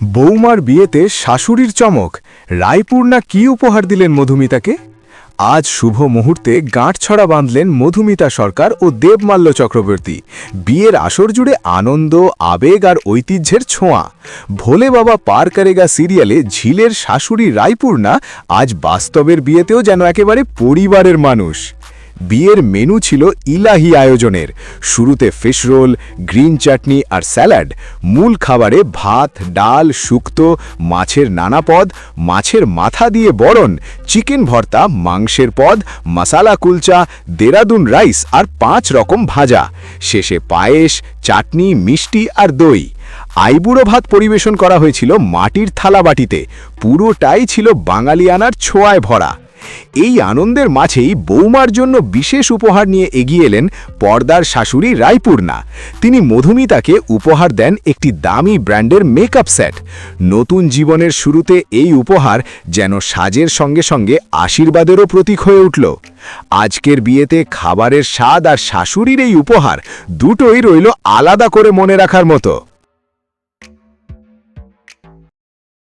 বৌমার বিয়েতে শাশুড়ির চমক, রায়পূর্ণা কি উপহার দিলেন মধুমিতাকে? আজ শুভ মুহূর্তে গাঁটছড়া বাঁধলেন মধুমিতা সরকার ও দেবমাল্য চক্রবর্তী। বিয়ের আসর জুড়ে আনন্দ, আবেগ আর ঐতিহ্যের ছোঁয়া। ভোলে বাবা পার করেগা সিরিয়ালে ঝিলের শাশুড়ি রায়পূর্ণা আজ বাস্তবের বিয়েতেও যেন একেবারে পরিবারের মানুষ। বিয়ের মেনু ছিল ইলাহি আয়োজনের। শুরুতে ফিশ রোল, গ্রিন চাটনি আর স্যালাড। মূল খাবারে ভাত, ডাল, শুক্তো, মাছের নানা পদ, মাছের মাথা দিয়ে বরণ, চিকেন ভর্তা, মাংসের পদ, মশালা কুলচা, দেরাদুন রাইস আর 5 রকম ভাজা। শেষে পায়েস, চাটনি, মিষ্টি আর দই। আইবুড়ো ভাত পরিবেশন করা হয়েছিল মাটির থালা বাটিতে। পুরোটাই ছিল বাঙালিয়ানার ছোঁয়ায় ভরা। এই আনন্দের মাঝেই বৌমার জন্য বিশেষ উপহার নিয়ে এগিয়ে এলেন পর্দার শাশুড়ি রায়পূর্ণা। তিনি মধুমিতাকে উপহার দেন একটি দামি ব্র্যান্ডের মেকআপ সেট। নতুন জীবনের শুরুতে এই উপহার যেন সাজের সঙ্গে সঙ্গে আশীর্বাদেরও প্রতীক হয়ে উঠল। আজকের বিয়েতে খাবারের স্বাদ আর শাশুড়ির এই উপহার দুটোই রইল আলাদা করে মনে রাখার মতো।